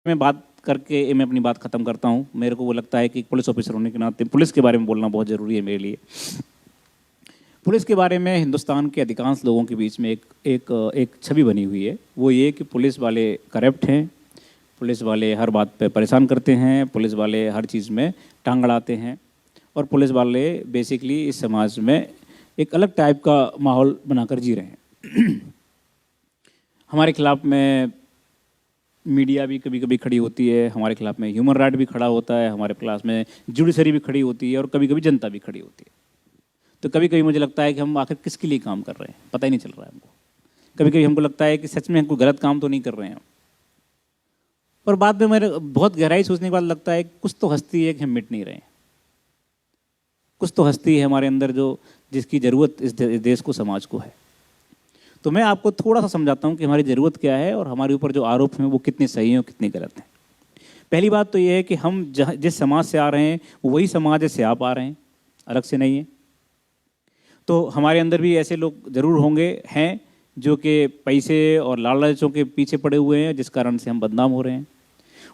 मैं बात करके मैं अपनी बात ख़त्म करता हूँ। मेरे को वो लगता है कि पुलिस ऑफिसर होने के नाते पुलिस के बारे में बोलना बहुत ज़रूरी है मेरे लिए। पुलिस के बारे में हिंदुस्तान के अधिकांश लोगों के बीच में एक छवि बनी हुई है। वो ये कि पुलिस वाले करप्ट हैं, पुलिस वाले हर बात पे परेशान करते हैं, पुलिस वाले हर चीज़ में टांग अड़ाते हैं और पुलिस वाले बेसिकली इस समाज में एक अलग टाइप का माहौल बनाकर जी रहे हैं। हमारे खिलाफ में मीडिया भी कभी कभी खड़ी होती है, हमारे खिलाफ में ह्यूमन राइट भी खड़ा होता है, हमारे खिलाफ में जुडिशरी भी खड़ी होती है और कभी कभी जनता भी खड़ी होती है। तो कभी कभी मुझे लगता है कि हम आखिर किसके लिए काम कर रहे हैं, पता ही नहीं चल रहा है हमको। कभी कभी हमको लगता है कि सच में हम कोई गलत काम तो नहीं कर रहे हैं, और बाद में मेरे बहुत गहराई सोचने के बाद लगता है कुछ तो हस्ती है कि हम मिट नहीं रहे हैं। कुछ तो हस्ती है हमारे अंदर जो जिसकी ज़रूरत इस देश को, समाज को है। तो मैं आपको थोड़ा सा समझाता हूँ कि हमारी ज़रूरत क्या है और हमारे ऊपर जो आरोप हैं वो कितने सही हैं और कितने गलत हैं। पहली बात तो ये है कि हम जिस समाज से आ रहे हैं वो वही समाज है से आप आ रहे हैं, अलग से नहीं है। तो हमारे अंदर भी ऐसे लोग ज़रूर होंगे हैं जो कि पैसे और लालचों के पीछे पड़े हुए हैं, जिस कारण से हम बदनाम हो रहे हैं।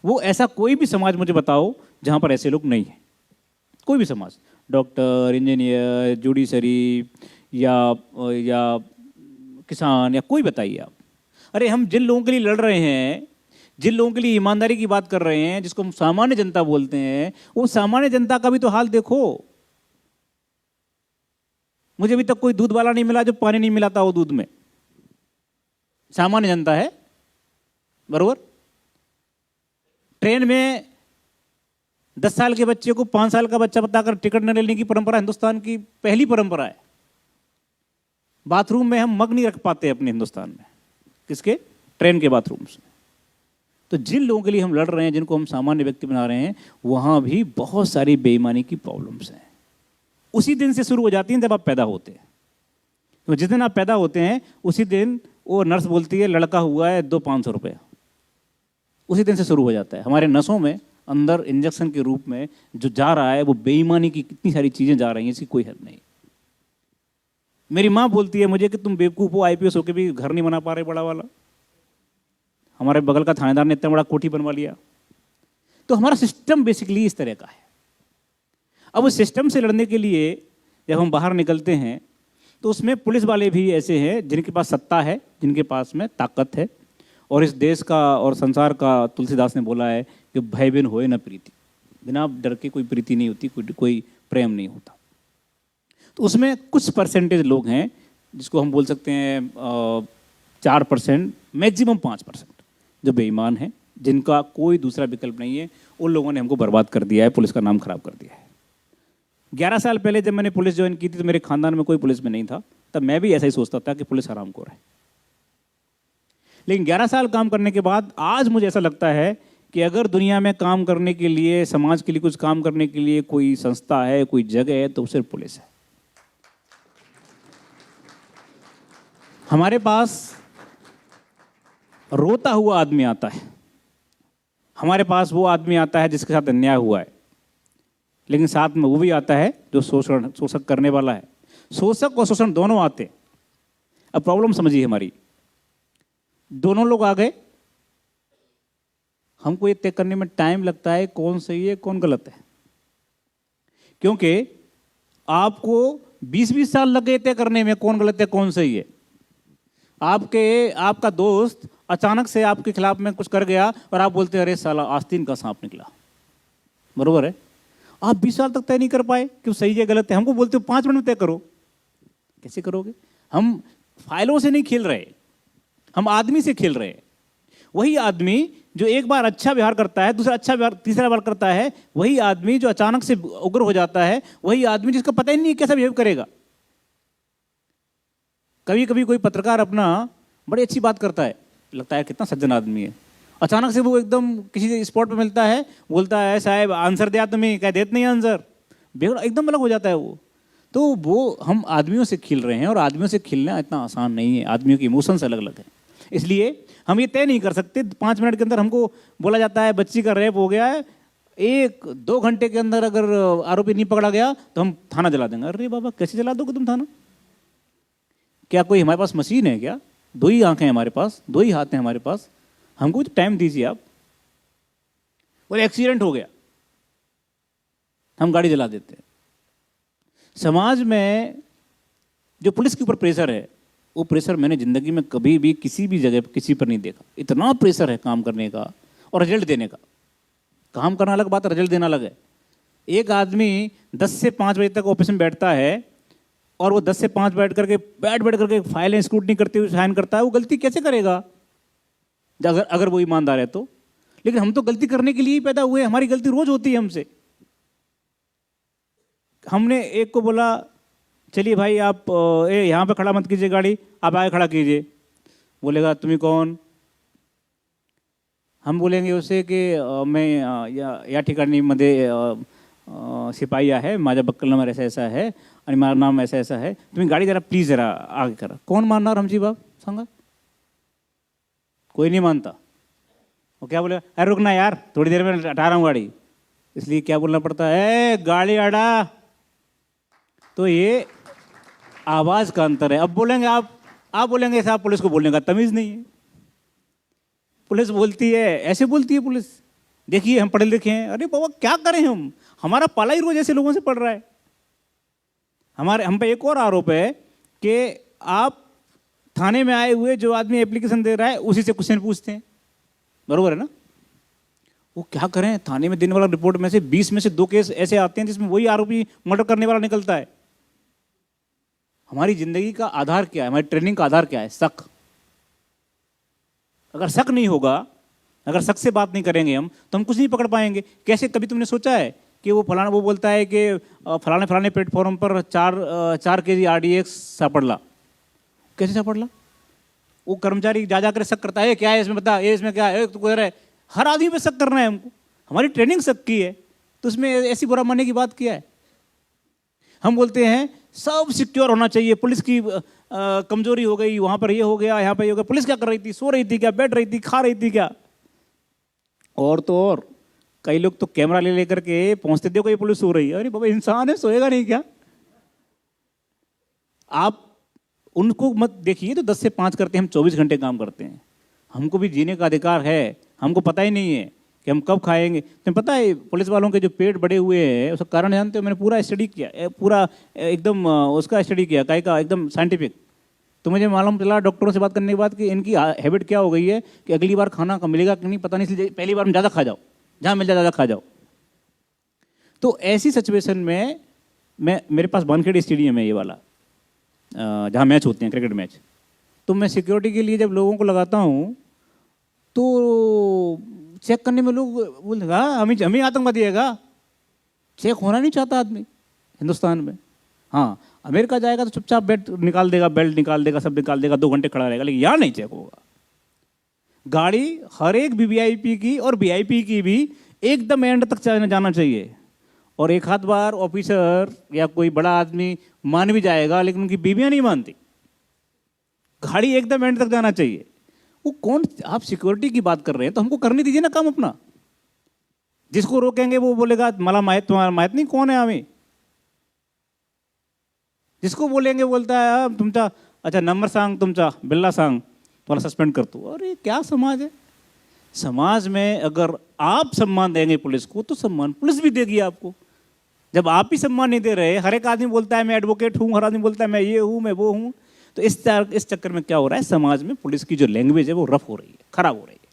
वो ऐसा कोई भी समाज मुझे बताओ जहाँ पर ऐसे लोग नहीं हैं। कोई भी समाज, डॉक्टर, इंजीनियर, जुडिशरी या किसान या कोई बताइए आप। अरे हम जिन लोगों के लिए लड़ रहे हैं, जिन लोगों के लिए ईमानदारी की बात कर रहे हैं, जिसको हम सामान्य जनता बोलते हैं, वो सामान्य जनता का भी तो हाल देखो। मुझे अभी तक कोई दूध वाला नहीं मिला जो पानी नहीं मिलाता हो दूध में। सामान्य जनता है, बरोबर। ट्रेन में 10 साल के बच्चे को 5 साल का बच्चा बताकर टिकट न लेने की परंपरा हिंदुस्तान की पहली परंपरा है। बाथरूम में हम मग नहीं रख पाते अपने हिंदुस्तान में, किसके? ट्रेन के बाथरूम से। तो जिन लोगों के लिए हम लड़ रहे हैं, जिनको हम सामान्य व्यक्ति बना रहे हैं, वहां भी बहुत सारी बेईमानी की प्रॉब्लम्स हैं। उसी दिन से शुरू हो जाती हैं जब आप पैदा होते हैं। तो जिस दिन आप पैदा होते हैं उसी दिन वो नर्स बोलती है लड़का हुआ है, दो 500 रुपये। उसी दिन से शुरू हो जाता है। हमारे नसों में अंदर इंजेक्शन के रूप में जो जा रहा है वो बेईमानी की कितनी सारी चीज़ें जा रही हैं, इसकी कोई हद नहीं। मेरी माँ बोलती है मुझे कि तुम बेवकूफ़ हो, IPS होकर भी घर नहीं बना पा रहे बड़ा वाला। हमारे बगल का थानेदार ने इतना बड़ा कोठी बनवा लिया। तो हमारा सिस्टम बेसिकली इस तरह का है। अब उस सिस्टम से लड़ने के लिए जब हम बाहर निकलते हैं तो उसमें पुलिस वाले भी ऐसे हैं जिनके पास सत्ता है, जिनके पास में ताकत है। और इस देश का और संसार का, तुलसीदास ने बोला है कि भय बिन होए न प्रीति। बिना डर के कोई प्रीति नहीं होती, कोई प्रेम नहीं होता। तो उसमें कुछ परसेंटेज लोग हैं जिसको हम बोल सकते हैं 4%, मैक्सिमम 5% जो बेईमान हैं, जिनका कोई दूसरा विकल्प नहीं है। उन लोगों ने हमको बर्बाद कर दिया है, पुलिस का नाम खराब कर दिया है। 11 साल पहले जब मैंने पुलिस ज्वाइन की थी तो मेरे खानदान में कोई पुलिस में नहीं था। तब मैं भी ऐसा ही सोचता था कि पुलिस हरामखोर है। लेकिन 11 साल काम करने के बाद आज मुझे ऐसा लगता है कि अगर दुनिया में काम करने के लिए, समाज के लिए कुछ काम करने के लिए कोई संस्था है, कोई जगह है, तो सिर्फ पुलिस है। हमारे पास रोता हुआ आदमी आता है, हमारे पास वो आदमी आता है जिसके साथ अन्याय हुआ है, लेकिन साथ में वो भी आता है जो शोषक करने वाला है। शोषक और शोषण दोनों आते। अब प्रॉब्लम समझिए हमारी, दोनों लोग आ गए, हमको ये तय करने में टाइम लगता है कौन सही है कौन गलत है। क्योंकि आपको 20-20 साल लग गए तय करने में कौन गलत है कौन सही है। आपका दोस्त अचानक से आपके खिलाफ में कुछ कर गया और आप बोलते हैं अरे साला आस्तीन का सांप निकला, बरोबर है। आप 20 साल तक तय नहीं कर पाए कि सही है गलत है। हमको बोलते हो 5 मिनट में तय करो। कैसे करोगे? हम फाइलों से नहीं खेल रहे, हम आदमी से खेल रहे हैं। वही आदमी जो एक बार अच्छा व्यवहार करता है, दूसरा अच्छा व्यवहार, तीसरा बार करता है, वही आदमी जो अचानक से उग्र हो जाता है, वही आदमी जिसका पता ही नहीं कैसा बिहेव करेगा। कभी कभी कोई पत्रकार अपना बड़ी अच्छी बात करता है, लगता है कितना सज्जन आदमी है, अचानक से वो एकदम किसी स्पॉट पे मिलता है, बोलता है साहब आंसर दिया तुम्हें, कह देते नहीं आंसर, एकदम अलग हो जाता है वो। तो वो हम आदमियों से खेल रहे हैं और आदमियों से खेलना इतना आसान नहीं है। आदमियों की इमोशंस अलग अलग है, इसलिए हम ये तय नहीं कर सकते। 5 मिनट के अंदर हमको बोला जाता है बच्ची का रेप हो गया है, 1-2 घंटे के अंदर अगर आरोपी नहीं पकड़ा गया तो हम थाना जला देंगे। अरे बाबा कैसे जला दोगे तुम थाना? क्या कोई हमारे पास मशीन है क्या? 2 ही आंखें हैं हमारे पास, 2 ही हाथ हैं हमारे पास, हमको तो टाइम दीजिए आप। बोले एक्सीडेंट हो गया, हम गाड़ी जला देते हैं। समाज में जो पुलिस के ऊपर प्रेशर है, वो प्रेशर मैंने जिंदगी में कभी भी किसी भी जगह किसी पर नहीं देखा। इतना प्रेशर है काम करने का और रिजल्ट देने का। काम करना अलग बात है, रिजल्ट देना अलग है। एक आदमी 10 से 5 बजे तक ऑफिस में बैठता है और वो 10 से 5 बैठ करके फाइलें स्क्रूटनी करते हुए साइन करता है, वो गलती कैसे करेगा अगर वो ईमानदार है तो। लेकिन हम तो गलती करने के लिए ही पैदा हुए, हमारी गलती रोज होती है हमसे। हमने एक को बोला चलिए भाई आप यहाँ पे खड़ा मत कीजिए गाड़ी, आप आगे खड़ा कीजिए। बोलेगा तुम्हें कौन? हम बोलेंगे उसे कि मैं या ठिकाणी मध्ये शिपाई आहे, माझ्या बक्कल नंबर ऐसा ऐसा है आणि माझं नाम ऐसा ऐसा है, तुम्ही गाड़ी जरा प्लीज जरा आगे करा। कौन मानणार हमची बाप सांगा? कोई नहीं मानता। वो क्या बोलेगा, अरे रुकना यार थोड़ी देर में हटा रहा हूँ गाड़ी। इसलिए क्या बोलना पड़ता है, गाड़ी अड़ा। तो ये आवाज का अंतर है। अब बोलेंगे आप बोलेंगे साहब पुलिस को बोलने का तमीज नहीं है। पुलिस बोलती है, ऐसे बोलती है पुलिस, देखिए हम पढ़े लिखे हैं। अरे बाबा क्या करें हम, हमारा पाला ही रोज ऐसे लोगों से पड़ रहा है। हम पे एक और आरोप है कि आप थाने में आए हुए जो आदमी एप्लीकेशन दे रहा है उसी से क्वेश्चन पूछते हैं, बरोबर है ना? वो क्या करें, थाने में देने वाला रिपोर्ट में से 20 में से 2 केस ऐसे आते हैं जिसमें वही आरोपी मर्डर करने वाला निकलता है। हमारी जिंदगी का आधार क्या है, हमारी ट्रेनिंग का आधार क्या है? शक। अगर शक नहीं होगा, अगर शक से बात नहीं करेंगे हम, तो हम कुछ नहीं पकड़ पाएंगे। कैसे, कभी तुमने सोचा है कि वो फलाना, वो बोलता है कि फलाने प्लेटफॉर्म पर 4 केजी RDX सापड़ला। कैसे सापड़ला? वो कर्मचारी जा जाकर शक करता है, क्या है इसमें, बता ये इसमें क्या है, तो कह रहा है। हर आदमी पे शक करना है हमको, हमारी ट्रेनिंग शक की है, तो उसमें ऐसी बुरा मानने की बात क्या है? हम बोलते हैं सब सिक्योर होना चाहिए, पुलिस की कमजोरी हो गई, वहां पर ये हो गया, यहाँ पर ये हो गया। पुलिस क्या कर रही थी? सो रही थी क्या, बैठ रही थी, खा रही थी क्या? और तो और कई लोग तो कैमरा ले लेकर के पहुंचते, देखो ये पुलिस सो रही है। अरे बाबा इंसान है, सोएगा नहीं क्या? आप उनको मत देखिए, तो 10 से 5 करते हैं, हम 24 घंटे काम करते हैं। हमको भी जीने का अधिकार है, हमको पता ही नहीं है कि हम कब खाएंगे। तुम्हें पता है पुलिस वालों के जो पेट बड़े हुए हैं उसका कारण जानते हो? मैंने पूरा स्टडी किया, पूरा एकदम उसका स्टडी किया, काय का एकदम साइंटिफिक। तो मुझे मालूम चला डॉक्टरों से बात करने के बाद कि इनकी हैबिट क्या हो गई है कि अगली बार खाना मिलेगा कि नहीं पता नहीं, इसलिए पहली बार में ज़्यादा खा जाओ, जहाँ मिल जाए ज़्यादा खा जाओ। तो ऐसी सिचुएशन में मेरे पास वानखेड़े स्टेडियम है ये वाला, जहाँ मैच होते हैं, क्रिकेट मैच। तो मैं सिक्योरिटी के लिए जब लोगों को लगाता हूँ तो चेक करने में लोग बोलेगा हमें आतंकवादी है। चेक होना नहीं चाहता आदमी हिंदुस्तान में। हाँ, अमेरिका जाएगा तो चुपचाप बेल्ट निकाल देगा, सब निकाल देगा, 2 घंटे खड़ा रहेगा, लेकिन यहाँ नहीं चेक होगा। गाड़ी हर एक वीवीआईपी की और वीआईपी की भी एकदम एंड तक जाना चाहिए। और एक आध बार ऑफिसर या कोई बड़ा आदमी मान भी जाएगा, लेकिन उनकी बीवियां नहीं मानती। गाड़ी एकदम एंड तक जाना चाहिए। वो कौन, आप सिक्योरिटी की बात कर रहे हैं तो हमको करने दीजिए ना काम अपना। जिसको रोकेंगे वो बोलेगा मला माहित, तुम्हारा माहित नहीं कौन है हमें। जिसको बोलेंगे बोलता है तुमचा, अच्छा नंबर सांग तुमचा, बिल्ला सांग, तुम्हारा सस्पेंड कर दो। अरे क्या समाज है? समाज में अगर आप सम्मान देंगे पुलिस को तो सम्मान पुलिस भी देगी आपको। जब आप ही सम्मान नहीं दे रहे, हर एक आदमी बोलता है मैं एडवोकेट हूँ, हर आदमी बोलता है मैं ये हूँ, मैं वो हूँ, तो इस चक्कर में क्या हो रहा है, समाज में पुलिस की जो लैंग्वेज है वो रफ हो रही है, खराब हो रही है।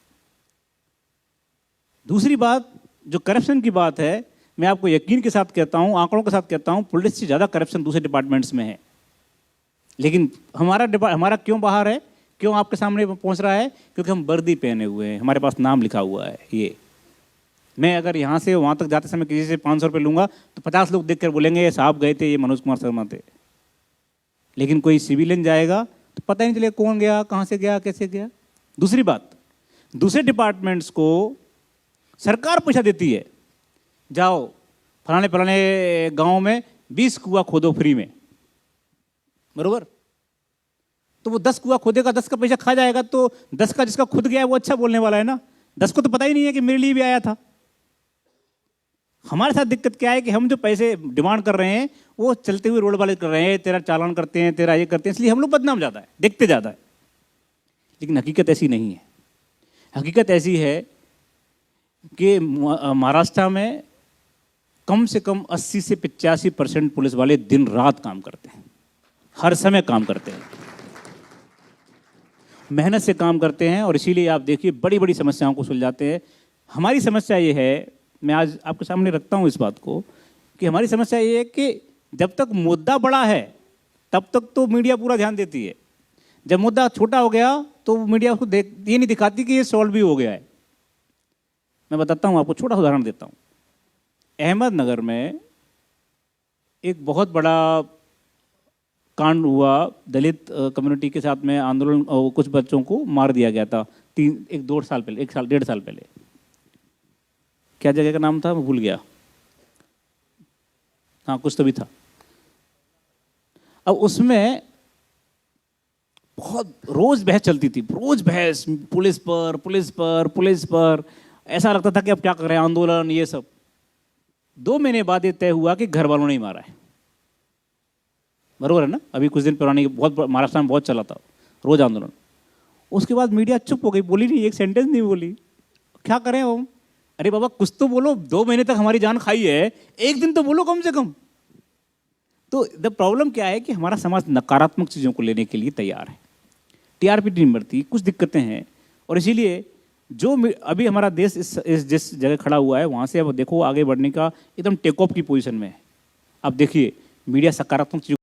दूसरी बात जो करप्शन की बात है, मैं आपको यकीन के साथ कहता हूँ, आंकड़ों के साथ कहता हूँ, पुलिस से ज़्यादा करप्शन दूसरे डिपार्टमेंट्स में है। लेकिन हमारा क्यों बाहर है, क्यों आपके सामने पहुँच रहा है? क्योंकि हम वर्दी पहने हुए हैं, हमारे पास नाम लिखा हुआ है। ये मैं अगर यहाँ से वहाँ तक जाते समय किसी से 500 रुपये लूँगा तो 50 लोग देख कर बोलेंगे ये साहब गए थे, ये मनोज कुमार शर्मा थे। लेकिन कोई सिविलियन जाएगा तो पता ही नहीं चलेगा कौन गया, कहाँ से गया, कैसे गया। दूसरी बात, दूसरे डिपार्टमेंट्स को सरकार पैसा देती है, जाओ फलाने गांव में 20 कुआं खोदो फ्री में, बरोबर? तो वो 10 कुआं खोदेगा, 10 का पैसा खा जाएगा, तो 10 का जिसका खुद गया है वो अच्छा बोलने वाला है ना। 10 को तो पता ही नहीं है कि मेरे लिए भी आया था। हमारे साथ दिक्कत क्या है कि हम जो पैसे डिमांड कर रहे हैं वो चलते हुए रोड वाले कर रहे हैं, तेरा चालान करते हैं, तेरा ये करते हैं, इसलिए हम लोग बदनाम ज़्यादा है, देखते ज़्यादा है। लेकिन हकीकत ऐसी नहीं है। हकीकत ऐसी है कि महाराष्ट्र में कम से कम 80 से 85% पुलिस वाले दिन रात काम करते हैं, हर समय काम करते हैं, मेहनत से काम करते हैं, और इसीलिए आप देखिए बड़ी बड़ी समस्याओं को सुलझाते हैं। हमारी समस्या ये है, मैं आज आपके सामने रखता हूँ इस बात को, कि हमारी समस्या ये है कि जब तक मुद्दा बड़ा है तब तक तो मीडिया पूरा ध्यान देती है, जब मुद्दा छोटा हो गया तो मीडिया उसको ये नहीं दिखाती कि ये सॉल्व भी हो गया है। मैं बताता हूँ आपको, छोटा सा उदाहरण देता हूँ। अहमदनगर में एक बहुत बड़ा कांड हुआ, दलित कम्युनिटी के साथ में आंदोलन, कुछ बच्चों को मार दिया गया था 1-2 साल पहले, 1-1.5 साल पहले। क्या जगह का नाम था, मैं भूल गया, हाँ कुछ तो भी था। अब उसमें बहुत रोज बहस चलती थी, रोज बहस, पुलिस पर पुलिस पर पुलिस पर, ऐसा लगता था कि अब क्या कर रहे हैं, आंदोलन ये सब। 2 महीने बाद ये तय हुआ कि घर वालों ने ही मारा है। बरोबर है ना? अभी कुछ दिन पुरानी बहुत महाराष्ट्र में बहुत चला था रोज आंदोलन। उसके बाद मीडिया चुप हो गई, बोली नहीं, एक सेंटेंस नहीं बोली। क्या करें हम? अरे बाबा कुछ तो बोलो, 2 महीने तक हमारी जान खाई है, एक दिन तो बोलो कम से कम। तो द प्रॉब्लम क्या है कि हमारा समाज नकारात्मक चीज़ों को लेने के लिए तैयार है, टीआरपी नहीं बढ़ती, कुछ दिक्कतें हैं, और इसीलिए जो अभी हमारा देश इस जिस जगह खड़ा हुआ है वहाँ से अब देखो आगे बढ़ने का एकदम टेक ऑफ की पोजीशन में है। अब देखिए मीडिया सकारात्मक चीज़ों